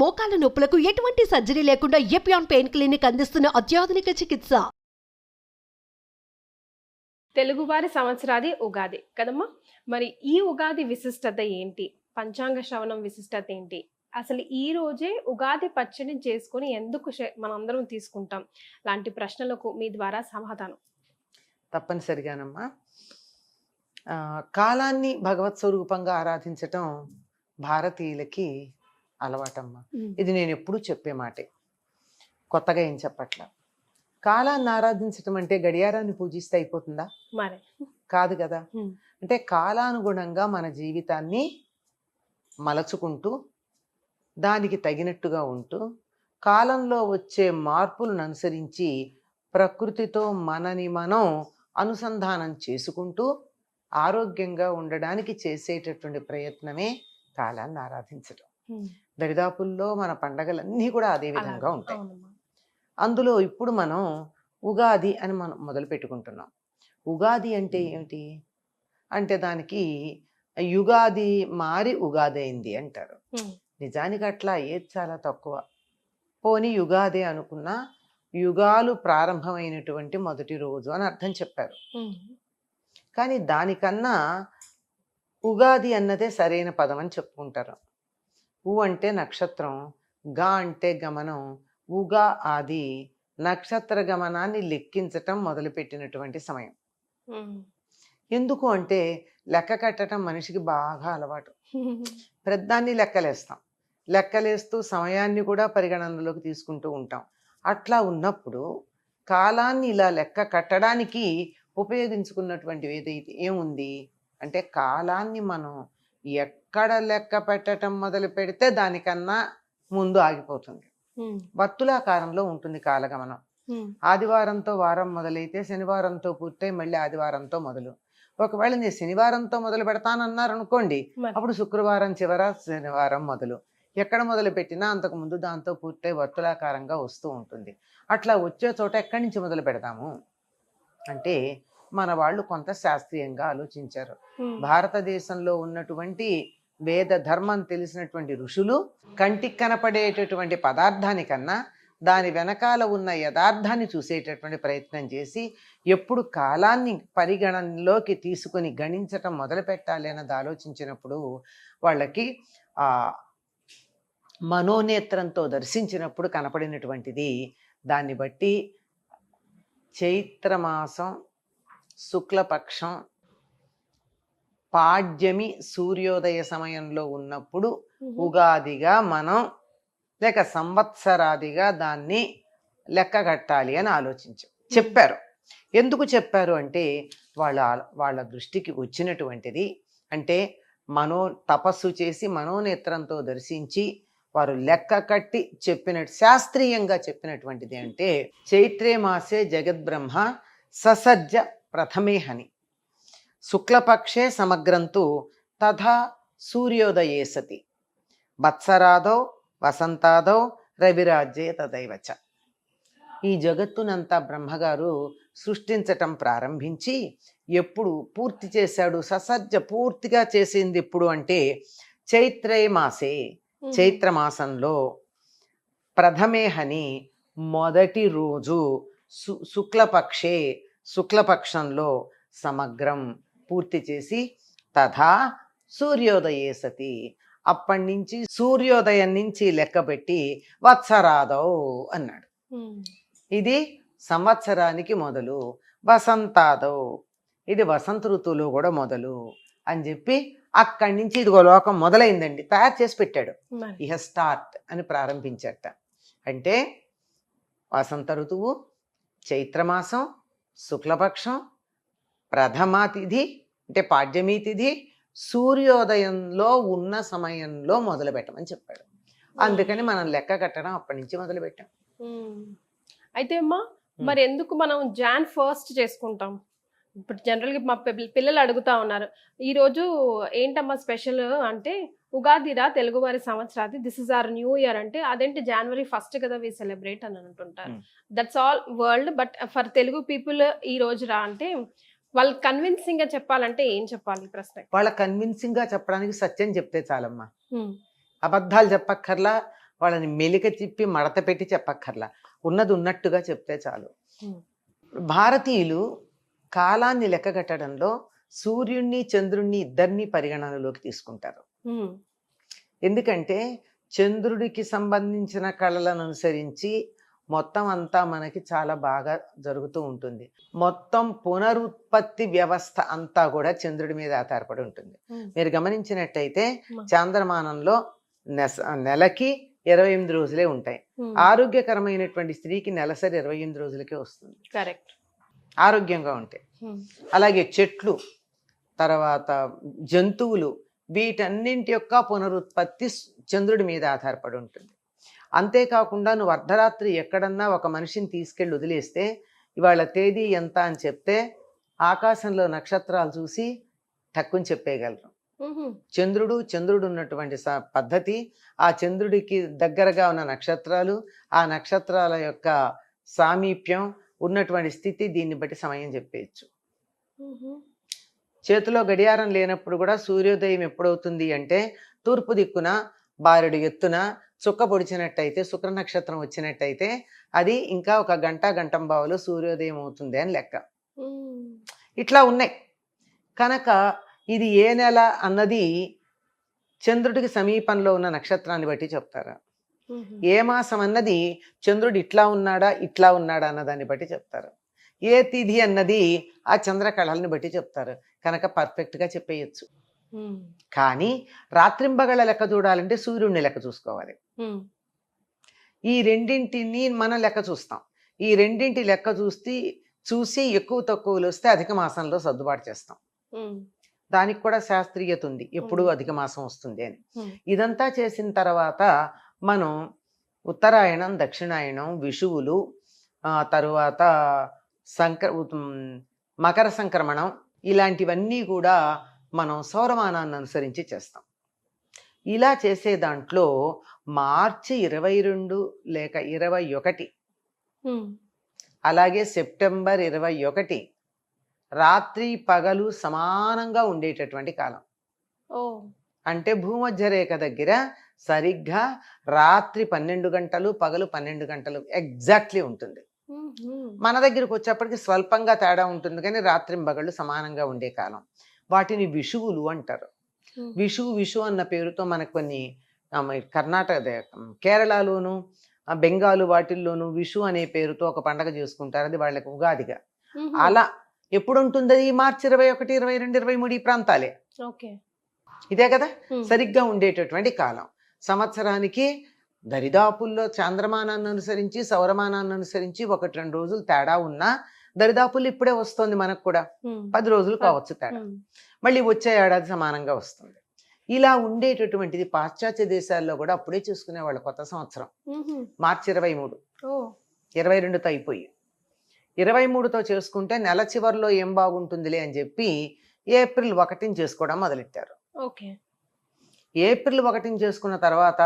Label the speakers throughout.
Speaker 1: మోకాల నొప్పులకు ఎటువంటి సర్జరీ లేకుండా ఎపియాన్ పెయిన్ క్లినిక్ అందిస్తున్న అత్యాధునిక చికిత్స.
Speaker 2: తెలుగువారి సంవత్సరాది ఉగాది కదమ్మా. మరి ఈ ఉగాది విశిష్టత ఏంటి? పంచాంగ శ్రవణం విశిష్టత ఏంటి? అసలు ఈ రోజే ఉగాది పచ్చడిని చేసుకొని ఎందుకు మనందరం తీసుకుంటాం? లాంటి ప్రశ్నలకు మీ ద్వారా సమాధానం.
Speaker 3: తప్పనిసరిగానమ్మా. కాలాన్ని భగవత్ స్వరూపంగా ఆరాధించటం భారతీయులకి అలవాటమ్మా. ఇది నేను ఎప్పుడూ చెప్పే మాటే, కొత్తగా ఏం చెప్పట్లా. కాలాన్ని ఆరాధించటం అంటే గడియారాన్ని పూజిస్తే అయిపోతుందా?
Speaker 2: మరి
Speaker 3: కాదు కదా. అంటే కాలానుగుణంగా మన జీవితాన్ని మలచుకుంటూ దానికి తగినట్టుగా ఉంటూ కాలంలో వచ్చే మార్పులను అనుసరించి ప్రకృతితో మనని మనం అనుసంధానం చేసుకుంటూ ఆరోగ్యంగా ఉండడానికి చేసేటటువంటి ప్రయత్నమే కాలాన్ని ఆరాధించడం. దరిదాపుల్లో మన పండగలన్నీ కూడా అదే విధంగా ఉంటాయి. అందులో ఇప్పుడు మనం ఉగాది అని మనం మొదలు పెట్టుకుంటున్నాం. ఉగాది అంటే ఏమిటి అంటే దానికి యుగాది మారి ఉగాది అయింది అంటారు. నిజానికి అట్లా ఏది చాలా తక్కువ. పోనీ యుగాది అనుకున్నా యుగాలు ప్రారంభమైనటువంటి మొదటి రోజు అని అర్థం చెప్పారు. కానీ దానికన్నా ఉగాది అన్నదే సరైన పదం అని చెప్పుకుంటారు. ఉ అంటే నక్షత్రం, గా అంటే గమనం, ఉగా ఆది నక్షత్ర గమనాన్ని లెక్కించటం మొదలుపెట్టినటువంటి సమయం. ఎందుకు అంటే లెక్క కట్టడం మనిషికి బాగా అలవాటు. ప్రతిదాన్ని లెక్కలేస్తాం, లెక్కలేస్తూ సమయాన్ని కూడా పరిగణనలోకి తీసుకుంటూ ఉంటాం. అట్లా ఉన్నప్పుడు కాలాన్ని ఇలా లెక్క కట్టడానికి ఉపయోగించుకున్నటువంటి ఏదైతే ఏముంది అంటే కాలాన్ని మనం ఎక్కడ లెక్క పెట్టడం మొదలు పెడితే దానికన్నా ముందు ఆగిపోతుంది. వర్తులాకారంలో ఉంటుంది కాలగమనం. ఆదివారంతో వారం మొదలైతే శనివారంతో పూర్తయి మళ్ళీ ఆదివారంతో మొదలు. ఒకవేళ నేను శనివారంతో మొదలు పెడతానన్నారు అనుకోండి, అప్పుడు శుక్రవారం చివర శనివారం మొదలు. ఎక్కడ మొదలు పెట్టినా అంతకు ముందు దాంతో పూర్తయి వర్తులాకారంగా వస్తూ ఉంటుంది. అట్లా వచ్చే చోట ఎక్కడి నుంచి మొదలు పెడతాము అంటే మన వాళ్ళు కొంత శాస్త్రీయంగా ఆలోచించారు. భారతదేశంలో ఉన్నటువంటి వేద ధర్మం తెలిసినటువంటి ఋషులు కంటికి కనపడేటటువంటి పదార్థానికన్నా దాని వెనకాల ఉన్న యథార్థాన్ని చూసేటటువంటి ప్రయత్నం చేసి ఎప్పుడు కాలాన్ని పరిగణనలోకి తీసుకొని గణించటం మొదలు పెట్టాలి అన్నది ఆలోచించినప్పుడు వాళ్ళకి ఆ మనోనేత్రంతో దర్శించినప్పుడు కనపడినటువంటిది. దాన్ని బట్టి చైత్రమాసం శుక్లపక్షం పాడ్యమి సూర్యోదయ సమయంలో ఉన్నప్పుడు ఉగాదిగా మనం లేక సంవత్సరాదిగా దాన్ని లెక్క కట్టాలి అని చెప్పారు. ఎందుకు చెప్పారు అంటే వాళ్ళ దృష్టికి వచ్చినటువంటిది. అంటే తపస్సు చేసి మనోనేత్రంతో దర్శించి వారు లెక్క కట్టి శాస్త్రీయంగా చెప్పినటువంటిది అంటే చైత్రే మాసే జగద్బ్రహ్మ ససజ్జ ప్రథమే హని శుక్లపక్షే సమగ్రంతు తథా సూర్యోదయే సతి వత్సరాదౌ వసంతాదౌ రవిరాజ్యే తదైవచ. ఈ జగత్తునంతా బ్రహ్మగారు సృష్టించటం ప్రారంభించి ఎప్పుడు పూర్తి చేశాడు? ససజ్జ పూర్తిగా చేసింది ఎప్పుడు అంటే చైత్రే మాసే చైత్రమాసంలో ప్రథమే హని మొదటి రోజు శుక్లపక్షే శుక్లపక్షంలో సమగ్రం పూర్తి చేసి తథా సూర్యోదయే సతి అప్పటి నుంచి సూర్యోదయం నుంచి లెక్కపెట్టి వత్సరాదౌ అన్నాడు. ఇది సంవత్సరానికి మొదలు. వసంతాదౌ ఇది వసంత ఋతువులో కూడా మొదలు అని చెప్పి అక్కడి నుంచి ఇదిగో లోకం మొదలైందండి తయారు చేసి పెట్టాడు. ఇహ స్టార్ట్ అని ప్రారంభించట. అంటే వసంత ఋతువు, చైత్రమాసం, శుక్లపక్షం, ప్రథమా తిథి అంటే పాడ్యమీ తిథి, సూర్యోదయంలో ఉన్న సమయంలో మొదలు పెట్టమని చెప్పాడు. అందుకని మనం లెక్క కట్టడం అప్పటి నుంచి మొదలు పెట్టాం.
Speaker 2: అయితే అమ్మా మరి ఎందుకు మనం Jan 1 చేసుకుంటాం? ఇప్పుడు జనరల్గా మా పిల్లలు అడుగుతా ఉన్నారు, ఈరోజు ఏంటమ్మా స్పెషల్ అంటే ఉగాదిరా తెలుగువారి సంవత్సరాది, this is our new year అంటే అదేంటి January 1 కదా వి సెలబ్రేట్ అని అంటుంటారు. That's all world, but for Telugu people ఈ రోజు రా అంటే వాళ్ళు కన్విన్సింగ్ గా చెప్పాలంటే ఏం చెప్పాలి? ప్రశ్న వాళ్ళ
Speaker 3: కన్విన్సింగ్ గా చెప్పడానికి సత్యం చెప్తే చాలమ్మా. అబద్ధాలు చెప్పక్కర్లా, వాళ్ళని మెలిక తిప్పి మడత పెట్టి చెప్పక్కర్లా, ఉన్నది ఉన్నట్టుగా చెప్తే చాలు.
Speaker 2: Hmm.
Speaker 3: భారతీయులు కాలాన్ని లెక్కగట్టడంలో సూర్యుణ్ణి చంద్రుణ్ణి ఇద్దరిని పరిగణనలోకి తీసుకుంటారు.
Speaker 2: Hmm.
Speaker 3: ఎందుకంటే చంద్రుడికి సంబంధించిన కళలను అనుసరించి మొత్తం అంతా మనకి చాలా బాగా జరుగుతూ ఉంటుంది. మొత్తం పునరుత్పత్తి వ్యవస్థ అంతా కూడా చంద్రుడి మీద ఆధారపడి ఉంటుంది.
Speaker 2: Hmm.
Speaker 3: మీరు గమనించినట్టయితే
Speaker 2: Hmm.
Speaker 3: చాంద్రమానంలో నెలకి 28 రోజులే ఉంటాయి.
Speaker 2: Hmm.
Speaker 3: ఆరోగ్యకరమైనటువంటి స్త్రీకి నెలసరి 28 రోజులకే వస్తుంది,
Speaker 2: కరెక్ట్.
Speaker 3: ఆరోగ్యంగా ఉంటే.
Speaker 2: Hmm.
Speaker 3: అలాగే చెట్లు, తర్వాత జంతువులు, వీటన్నింటి యొక్క పునరుత్పత్తి చంద్రుడి మీద ఆధారపడి ఉంటుంది. అంతేకాకుండా నువ్వు అర్ధరాత్రి ఎక్కడన్నా ఒక మనిషిని తీసుకెళ్ళి వదిలేస్తే ఇవాళ తేదీ ఎంత అని చెప్తే ఆకాశంలో నక్షత్రాలు చూసి తక్కువ చెప్పేయగలరు.
Speaker 2: Mhm.
Speaker 3: చంద్రుడు ఉన్నటువంటి పద్ధతి, ఆ చంద్రుడికి దగ్గరగా ఉన్న నక్షత్రాలు, ఆ నక్షత్రాల యొక్క సామీప్యం, ఉన్నటువంటి స్థితి, దీన్ని బట్టి సమయం చెప్పేయచ్చు.
Speaker 2: Mhm.
Speaker 3: చేతిలో గడియారం లేనప్పుడు కూడా సూర్యోదయం ఎప్పుడవుతుంది అంటే తూర్పు దిక్కున బారెడు ఎత్తున చుక్క పొడిచినట్టయితే, శుక్ర నక్షత్రం వచ్చినట్టయితే అది ఇంకా ఒక గంటంబావులో సూర్యోదయం అవుతుంది అని లెక్క.
Speaker 2: Hmm.
Speaker 3: ఇట్లా ఉన్నాయి కనుక ఇది ఏ నెల అన్నది చంద్రుడికి సమీపంలో ఉన్న నక్షత్రాన్ని బట్టి చెప్తారు.
Speaker 2: Mhm.
Speaker 3: ఏ మాసం అన్నది చంద్రుడు ఇట్లా ఉన్నాడా అన్నదాన్ని బట్టి చెప్తారు. ఏ తిథి అన్నది ఆ చంద్రకళల్ని బట్టి చెప్తారు. కనుక పర్ఫెక్ట్గా చెప్పేయచ్చు.
Speaker 2: Hmm.
Speaker 3: కానీ రాత్రింబగళ్ళ లెక్క చూడాలంటే సూర్యుడిని లెక్క చూసుకోవాలి.
Speaker 2: Hmm.
Speaker 3: ఈ రెండింటిని మనం లెక్క చూస్తాం. ఈ రెండింటి లెక్క చూసి ఎక్కువ తక్కువలు వస్తే అధిక మాసంలో సర్దుబాటు చేస్తాం.
Speaker 2: Hmm.
Speaker 3: దానికి కూడా శాస్త్రీయత ఉంది, ఎప్పుడు అధిక మాసం వస్తుంది అని.
Speaker 2: Hmm.
Speaker 3: ఇదంతా చేసిన తర్వాత మనం ఉత్తరాయణం, దక్షిణాయనం, విషువులు, తరువాత మకర సంక్రమణం, ఇలాంటివన్నీ కూడా మనం సౌరమానాన్ని అనుసరించి చేస్తాం. ఇలా చేసే దాంట్లో మార్చి 22 లేక 21,
Speaker 2: Hmm.
Speaker 3: అలాగే సెప్టెంబర్ 21 రాత్రి పగలు సమానంగా ఉండేటటువంటి కాలం.
Speaker 2: Oh.
Speaker 3: అంటే భూమధ్య రేఖ దగ్గర సరిగ్గా రాత్రి 12 గంటలు, పగలు 12 గంటలు ఎగ్జాక్ట్లీ ఉంటుంది.
Speaker 2: Mhm.
Speaker 3: మన దగ్గరికి వచ్చేప్పటికి స్వల్పంగా తేడా ఉంటుంది, కానీ రాత్రి పగళ్ళు సమానంగా ఉండే కాలం. వాటిని విషువులు అంటారు.
Speaker 2: Hmm.
Speaker 3: విషు అన్న పేరుతో మనకు కొన్ని కర్ణాటక, కేరళలోను, బెంగాలు వాటిల్లోనూ విషు అనే పేరుతో ఒక పండగ చేసుకుంటారు. అది వాళ్ళకి ఉగాదిగా.
Speaker 2: Mhm.
Speaker 3: అలా ఎప్పుడు ఉంటుంది అది? మార్చి 21, 22, 23 ఈ ప్రాంతాలే.
Speaker 2: Okay.
Speaker 3: ఇదే కదా
Speaker 2: Hmm.
Speaker 3: సరిగ్గా ఉండేటటువంటి కాలం. సంవత్సరానికి దరిదాపుల్లో చాంద్రమానాన్ని అనుసరించి, సౌరమానాన్ని అనుసరించి 1-2 రోజులు తేడా ఉన్నా దరిదాపుల్లో ఇప్పుడే వస్తుంది మనకు కూడా.
Speaker 2: Hmm.
Speaker 3: 10 రోజులు కావచ్చు తేడా.
Speaker 2: Hmm.
Speaker 3: మళ్ళీ వచ్చే ఏడాది సమానంగా వస్తుంది. ఇలా ఉండేటటువంటిది పాశ్చాత్య దేశాల్లో కూడా అప్పుడే చేసుకునేవాళ్ళు కొత్త సంవత్సరం.
Speaker 2: Mhm.
Speaker 3: మార్చి 23,
Speaker 2: Oh.
Speaker 3: 22తో అయిపోయి 23తో చేసుకుంటే నెల చివరిలో ఏం బాగుంటుందిలే అని చెప్పి ఏప్రిల్ 1 చేసుకోవడం మొదలెట్టారు.
Speaker 2: Okay.
Speaker 3: ఏప్రిల్ 1 చేసుకున్న తర్వాత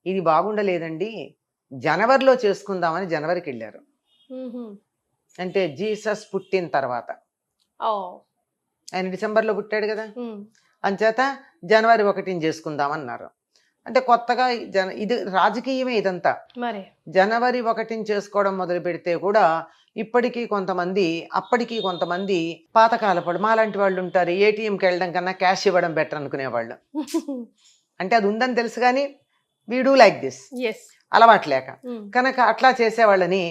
Speaker 3: ఇది బాగుండలేదండి, జనవరిలో చేసుకుందామని జనవరికి వెళ్ళారు.
Speaker 2: Mhm.
Speaker 3: అంటే జీసస్ పుట్టిన తర్వాత.
Speaker 2: Oh.
Speaker 3: ఆయన డిసెంబర్లో పుట్టాడు కదా,
Speaker 2: Hmm.
Speaker 3: అంచేత జనవరి 1 చేసుకుందామన్నారు. అంటే కొత్తగా ఇది రాజకీయమే ఇదంతా.
Speaker 2: మరి
Speaker 3: జనవరి 1 చేసుకోవడం మొదలు పెడితే కూడా ఇప్పటికీ కొంతమంది, అప్పటికీ కొంతమంది పాతకాలపడు మాలాంటి వాళ్ళు ఉంటారు, ఏటీఎంకి వెళ్ళడం కన్నా క్యాష్ ఇవ్వడం బెటర్ అనుకునేవాళ్ళు. అంటే అది ఉందని తెలుసు కానీ we do like this,
Speaker 2: yes.
Speaker 3: అలవాటు లేక.
Speaker 2: Hmm.
Speaker 3: కనుక అట్లా చేసేవాళ్ళని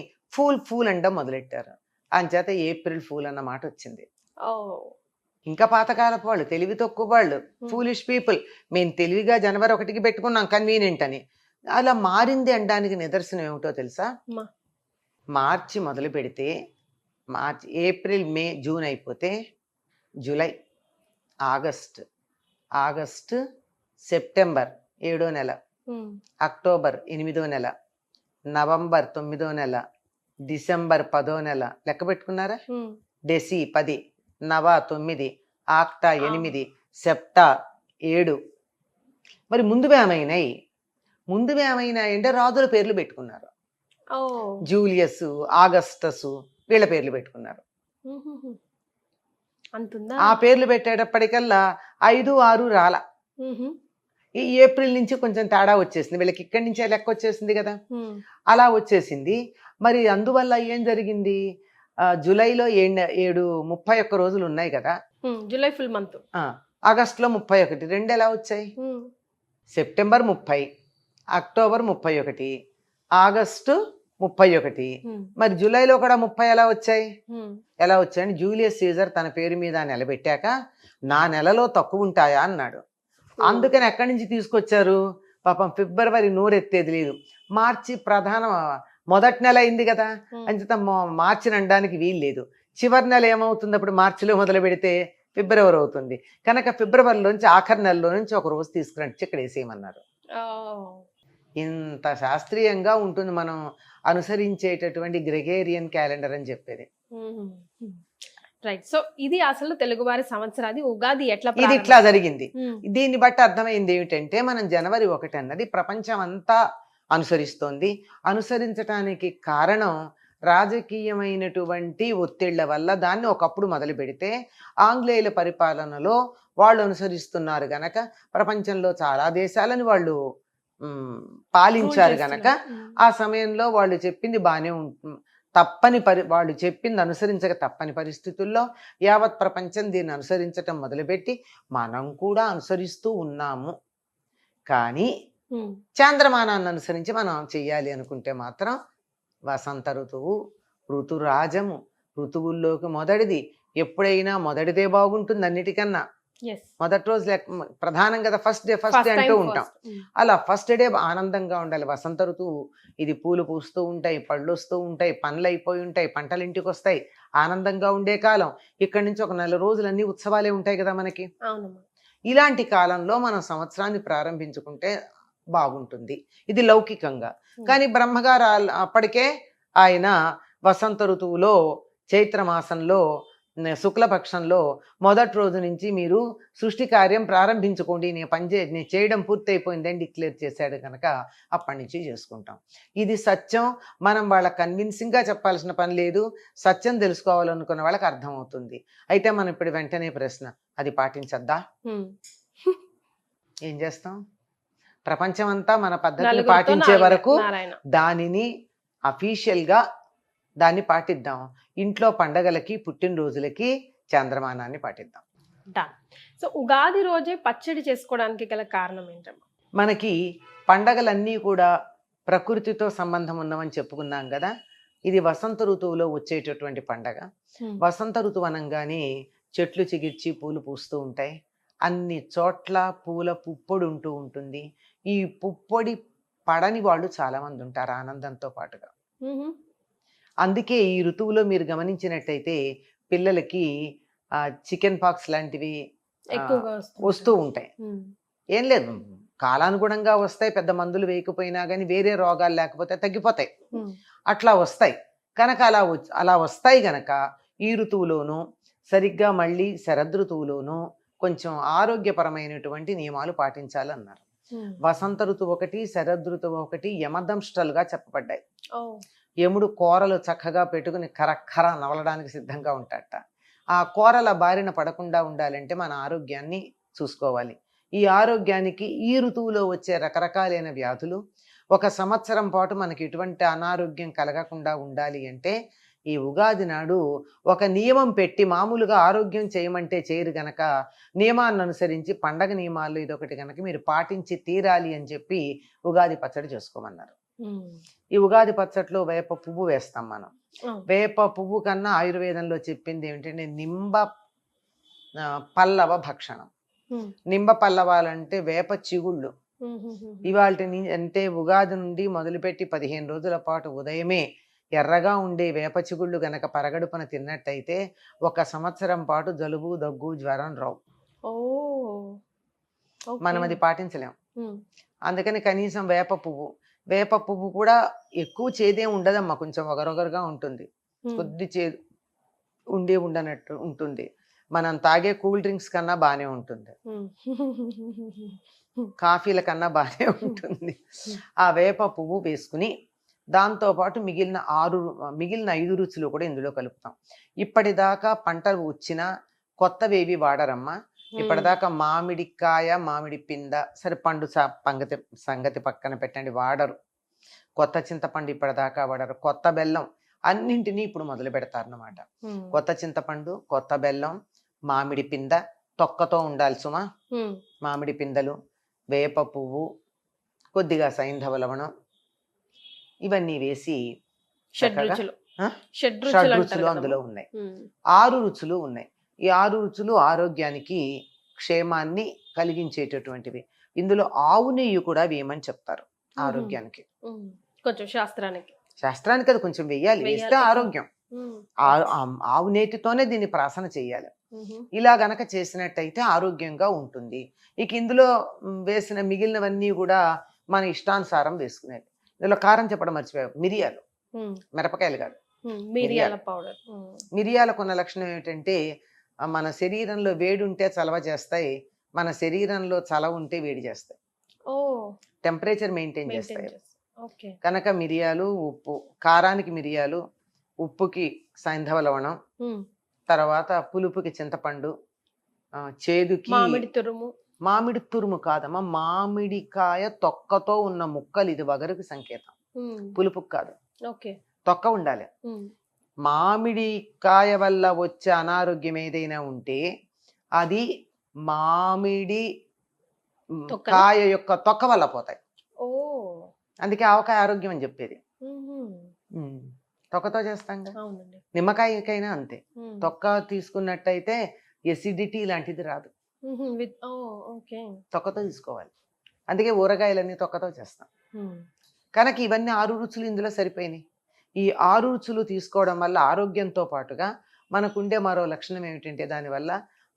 Speaker 3: ఫూల్ అనడం మొదలెట్టారు. అంచేత ఏప్రిల్ ఫూల్ అన్న మాట వచ్చింది.
Speaker 2: Oh.
Speaker 3: ఇంకా పాతకాలపు వాళ్ళు, తెలివి తక్కువ వాళ్ళు, ఫూలిష్ పీపుల్, మేము తెలివిగా జనవరి 1 పెట్టుకున్నాం కన్వీనియంట్ అని. అలా మారింది అనడానికి నిదర్శనం ఏమిటో తెలుసా?
Speaker 2: Ma.
Speaker 3: మార్చి మొదలు పెడితే ఏప్రిల్, మే, జూన్ అయిపోతే జూలై, ఆగస్ట్, సెప్టెంబర్ 7వ నెల,
Speaker 2: Hmm.
Speaker 3: అక్టోబర్ 8వ నెల, నవంబర్ 9వ నెల, డిసెంబర్ 10వ నెల. లెక్క పెట్టుకున్నారా?
Speaker 2: Hmm.
Speaker 3: డెసి 10, నవ 9, ఆక్టా 8, సెప్టా 7. మరి ముందువే ఏమైనాయి అంటే రాజుల పేర్లు పెట్టుకున్నారు.
Speaker 2: Oh.
Speaker 3: జూలియస్, ఆగస్టస్, వీళ్ళ పేర్లు పెట్టుకున్నారు.
Speaker 2: Mhm. అంతుందా?
Speaker 3: ఆ పేర్లు పెట్టేటప్పటికల్లా 5, 6 రాల.
Speaker 2: Mhm.
Speaker 3: ఈ ఏప్రిల్ నుంచి కొంచెం తేడా వచ్చేసింది, వీళ్ళకి ఇక్కడి నుంచే లెక్క వచ్చేసింది కదా,
Speaker 2: ఉమ్,
Speaker 3: అలా వచ్చేసింది. మరి అందువల్ల ఏం జరిగింది, జూలైలో 31 రోజులు ఉన్నాయి కదా,
Speaker 2: జూలై ఫుల్ మంత్.
Speaker 3: ఆగస్టులో 31, రెండు ఎలా వచ్చాయి? సెప్టెంబర్ 30, అక్టోబర్ 31, ఆగస్టు 31, మరి జూలైలో కూడా 30 ఎలా వచ్చాయి? ఎలా వచ్చాయని జూలియస్ సీజర్ తన పేరు మీద నిలబెట్టాక నా నెలలో తక్కువ ఉంటాయా అన్నాడు. అందుకని ఎక్కడి నుంచి తీసుకొచ్చారు? పాపం ఫిబ్రవరి నోరెత్తేది లేదు, మార్చి మొదటి నెల అయింది కదా, అంచేత మార్చి అనడానికి వీలు లేదు. చివరి నెల ఏమవుతుంది అప్పుడు? మార్చిలో మొదలు పెడితే ఫిబ్రవరి అవుతుంది కనుక ఫిబ్రవరిలోంచి ఆఖరి నెలలో నుంచి ఒక రోజు తీసుకురండి ఇక్కడ వేసేయమన్నారు. ఇంత శాస్త్రీయంగా ఉంటుంది మనం అనుసరించేటటువంటి గ్రెగేరియన్ క్యాలెండర్ అని చెప్పేది.
Speaker 2: రైట్. సో ఇది అసలు తెలుగువారి సంవత్సరాది ఉగాది ఎట్లా
Speaker 3: ఇది ఇట్లా జరిగింది. దీన్ని బట్టి అర్థమైంది ఏమిటంటే మనం జనవరి 1 అన్నది ప్రపంచం అంతా అనుసరిస్తోంది. అనుసరించటానికి కారణం రాజకీయమైనటువంటి ఒత్తిళ్ల వల్ల దాన్ని ఒకప్పుడు మొదలు పెడితే ఆంగ్లేయుల పరిపాలనలో వాళ్ళు అనుసరిస్తున్నారు గనక ప్రపంచంలో చాలా దేశాలను వాళ్ళు పాలించారు గనక ఆ సమయంలో వాళ్ళు చెప్పింది బాగానే ఉంటుంది. వాళ్ళు చెప్పింది అనుసరించక తప్పని పరిస్థితుల్లో యావత్ ప్రపంచం దీన్ని అనుసరించటం మొదలుపెట్టి మనం కూడా అనుసరిస్తూ ఉన్నాము. కానీ చాంద్రమానాన్ని అనుసరించి మనం చెయ్యాలి అనుకుంటే మాత్రం వసంత ఋతువు, ఋతురాజము, ఋతువుల్లోకి మొదటిది, ఎప్పుడైనా మొదటిదే బాగుంటుంది అన్నిటికన్నా. మొదటి రోజు ప్రధానం కదా, ఫస్ట్ డే అంటూ ఉంటాం. అలా ఫస్ట్ డే ఆనందంగా ఉండాలి. వసంత ఋతువు, ఇది పూలు పూస్తూ ఉంటాయి, పళ్ళు వస్తూ ఉంటాయి, పనులు అయిపోయి ఉంటాయి, పంటలు ఇంటికి వస్తాయి, ఆనందంగా ఉండే కాలం. ఇక్కడి నుంచి ఒక 4 రోజులు అన్ని ఉత్సవాలే ఉంటాయి కదా మనకి. ఇలాంటి కాలంలో మనం సంవత్సరాన్ని ప్రారంభించుకుంటే బాగుంటుంది. ఇది లౌకికంగా. కానీ బ్రహ్మగారు అప్పటికే ఆయన వసంత ఋతువులో చైత్రమాసంలో శుక్లపక్షంలో మొదటి రోజు నుంచి మీరు సృష్టి కార్యం ప్రారంభించుకోండి, నేను చేయడం పూర్తయిపోయిందని డిక్లేర్ చేశాడు కనుక అప్పటి నుంచి చేసుకుంటాం. ఇది సత్యం. మనం వాళ్ళకి కన్విన్సింగ్గా చెప్పాల్సిన పని లేదు. సత్యం తెలుసుకోవాలనుకున్న వాళ్ళకి అర్థమవుతుంది. అయితే మనం ఇప్పుడు వెంటనే ప్రశ్న, అది పాటించద్దా? ఏం చేస్తాం? ప్రపంచం అంతా మన పద్ధతిని పాటించే వరకు దానిని అఫీషియల్గా దాన్ని పాటిద్దాం. ఇంట్లో పండగలకి, పుట్టినరోజులకి చంద్రమానాన్ని పాటిద్దాం.
Speaker 2: సో ఉగాది రోజే పచ్చడి చేసుకోవడానికి గల కారణం ఏంటమ్మా?
Speaker 3: మనకి పండగలన్నీ కూడా ప్రకృతితో సంబంధం ఉన్నవని చెప్పుకున్నాం కదా. ఇది వసంత ఋతువులో వచ్చేటటువంటి పండగ. వసంత ఋతువు అనగానే చెట్లు చిగిర్చి పూలు పూస్తూ ఉంటాయి. అన్ని చోట్ల పూల పుప్పొడి ఉంటూ ఉంటుంది. ఈ పుప్పొడి పడని వాళ్ళు చాలా మంది ఉంటారు ఆనందంతో పాటుగా. అందుకే ఈ ఋతువులో మీరు గమనించినట్టయితే పిల్లలకి చికెన్ పాక్స్ లాంటివి వస్తూ ఉంటాయి. ఏం లేదు, కాలానుగుణంగా వస్తాయి. పెద్ద మందులు వేయకపోయినా కానీ వేరే రోగాలు లేకపోతే తగ్గిపోతాయి, అట్లా వస్తాయి కనుక అలా వస్తాయి గనక ఈ ఋతువులోనూ సరిగ్గా మళ్ళీ శరదృతువులోనూ కొంచెం ఆరోగ్యపరమైనటువంటి నియమాలు పాటించాలన్నారు. వసంత ఋతువు ఒకటి, శరదృతువు ఒకటి యమదంష్టలుగా చెప్పబడ్డాయి. యముడు కూరలు చక్కగా పెట్టుకుని కరక్కర నవలడానికి సిద్ధంగా ఉంటాడట. ఆ కూరల బారిన పడకుండా ఉండాలంటే మన ఆరోగ్యాన్ని చూసుకోవాలి. ఈ ఆరోగ్యానికి ఈ ఋతువులో వచ్చే రకరకాలైన వ్యాధులు, ఒక సంవత్సరం పాటు మనకి ఎటువంటి అనారోగ్యం కలగకుండా ఉండాలి అంటే ఈ ఉగాది నాడు ఒక నియమం పెట్టి, మామూలుగా ఆరోగ్యం చేయమంటే చేయరు గనక నియమాన్ని అనుసరించి పండగ నియమాల్లో ఇదొకటి గనక మీరు పాటించి తీరాలి అని చెప్పి ఉగాది పచ్చడి చేసుకోమన్నారు. ఈ ఉగాది పచ్చట్లో వేప పువ్వు వేస్తాం మనం. వేప పువ్వు కన్నా ఆయుర్వేదంలో చెప్పింది ఏమిటంటే నింబ పల్లవ భక్షణం. నింబ పల్లవాలంటే వేప చిగుళ్ళు. ఇవాళ అంటే ఉగాది నుండి మొదలుపెట్టి 15 రోజుల పాటు ఉదయమే ఎర్రగా ఉండే వేప చిగుళ్ళు గనక పరగడుపున తిన్నట్టయితే 1 సంవత్సరం పాటు జలుబు, దగ్గు, జ్వరం రావు. మనం అది పాటించలేం. అందుకని కనీసం వేప పువ్వు కూడా ఎక్కువ చేదేం ఉండదమ్మా, కొంచెం ఒగరొగరుగా ఉంటుంది, కొద్ది చేదు ఉండనట్టు ఉంటుంది. మనం తాగే కూల్ డ్రింక్స్ కన్నా బాగానే ఉంటుంది, కాఫీల కన్నా బాగానే ఉంటుంది. ఆ వేప పువ్వు వేసుకుని దాంతోపాటు మిగిలిన 5 రుచులు కూడా ఇందులో కలుపుతాం. ఇప్పటిదాకా పంటలు వచ్చినా కొత్తవేవి వాడరమ్మా. ఇప్పటిదాకా మామిడికాయ, మామిడి పింద, సరే పండు సంగతి పక్కన పెట్టండి, వాడరు. కొత్త చింతపండు ఇప్పటిదాకా వాడరు. కొత్త బెల్లం అన్నింటినీ ఇప్పుడు మొదలు పెడతారన్నమాట. కొత్త చింతపండు, కొత్త బెల్లం, మామిడి పింద, తొక్కతో ఉండాలి సుమా. మామిడి పిందలు, వేప పువ్వు, కొద్దిగా సైంధవ లవణం, ఇవన్నీ వేసి
Speaker 2: షడ్రుచులు
Speaker 3: ఆ?
Speaker 2: షడ్రుచులు
Speaker 3: షడ్రుచులు
Speaker 2: అంటారు
Speaker 3: అందులో
Speaker 2: కదమ్మా.
Speaker 3: ఉన్నాయి.
Speaker 2: ఉమ్.
Speaker 3: 6 రుచులు ఉన్నాయి. ఈ 6 రుచులు ఆరోగ్యానికి, క్షేమాన్ని కలిగించేటటువంటివి. ఇందులో ఆవు నెయ్యి కూడా వేయమని చెప్తారు ఆరోగ్యానికి.
Speaker 2: ఉమ్. కొంచెం శాస్త్రానికి
Speaker 3: శాస్త్రానికి అది కొంచెం వేయాలి, వేస్తే
Speaker 2: వేయాలి.
Speaker 3: ఆరోగ్యం.
Speaker 2: ఉమ్.
Speaker 3: ఆవు నేతితోనే దీన్ని ప్రాసన చేయాలి.
Speaker 2: ఉహు.
Speaker 3: ఇలా గనక చేసినట్టయితే ఆరోగ్యంగా ఉంటుంది. ఇక ఇందులో వేసిన మిగిలినవన్నీ కూడా మన ఇష్టానుసారం వేసుకునేది. ఇందులో కారం చెప్పడం మర్చిపోయావు, మిరియాలు,
Speaker 2: ఉమ్.
Speaker 3: మిరపకాయలు కాదు.
Speaker 2: మిరియాల పౌడర్.
Speaker 3: మిరియాలకు ఉన్న లక్షణం ఏమిటంటే మన శరీరంలో వేడి ఉంటే చలవ చేస్తాయి, మన శరీరంలో చలవ ఉంటే వేడి చేస్తాయి,
Speaker 2: ఓ
Speaker 3: టెంపరేచర్ మెయింటైన్
Speaker 2: మెయింటైన్
Speaker 3: చేస్తాయి.
Speaker 2: చేస్తా. ఓకే.
Speaker 3: కనుక మిరియాలు, ఉప్పు, కారానికి మిరియాలు, ఉప్పుకి సైంధవ లవణం,
Speaker 2: ఉమ్.
Speaker 3: తర్వాత పులుపుకి చింతపండు, చేదుకి
Speaker 2: మామిడి తురుము.
Speaker 3: మామిడి తురుము కాదమ్మా, మామిడికాయ తొక్కతో ఉన్న ముక్కలు, ఇది వగరుకి సంకేతం,
Speaker 2: ఉమ్.
Speaker 3: పులుపుకి కాదు.
Speaker 2: ఓకే.
Speaker 3: తొక్క ఉండాలి.
Speaker 2: ఉమ్.
Speaker 3: మామిడికాయ వల్ల వచ్చే అనారోగ్యం ఏదైనా ఉంటే అది మామిడి
Speaker 2: తొక్కనా?
Speaker 3: కాయ యొక్క తొక్క వల్ల పోతాయి.
Speaker 2: ఓ.
Speaker 3: అందుకే ఆవకాయ ఆరోగ్యం అని చెప్పేది.
Speaker 2: ఉహు.
Speaker 3: తొక్కతో చేస్తాం కదా.
Speaker 2: అవునండి.
Speaker 3: నిమ్మకాయకైనా అంతే,
Speaker 2: ఉమ్.
Speaker 3: తొక్క తీసుకున్నట్టయితే ఎసిడిటీ లాంటిది రాదు,
Speaker 2: ఉహు. ఓ ఓకే.
Speaker 3: తొక్కతో తీసుకోవాలి. అందుకే ఊరగాయలన్నీ తొక్కతో చేస్తాం.
Speaker 2: ఉమ్.
Speaker 3: కనుక ఇవన్నీ 6 రుచులు ఇందులో సరిపోయినాయి. ఈ 6 రుచులు తీసుకోవడం వల్ల ఆరోగ్యంతో పాటుగా మనకుండే మరో లక్షణం ఏమిటంటే, దానివల్ల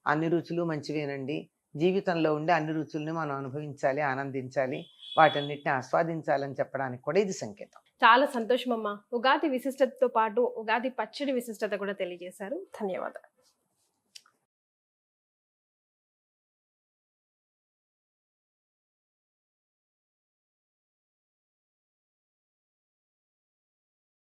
Speaker 3: అన్ని రుచులు మంచివేనండి, జీవితంలో ఉండే అన్ని రుచుల్ని మనం అనుభవించాలి, ఆనందించాలి, వాటన్నిటిని ఆస్వాదించాలని చెప్పడానికి కూడా ఇది సంకేతం.
Speaker 2: చాలా సంతోషం అమ్మా. ఉగాది విశిష్టతతో పాటు ఉగాది పచ్చడి విశిష్టత కూడా తెలియజేశారు. ధన్యవాదాలు.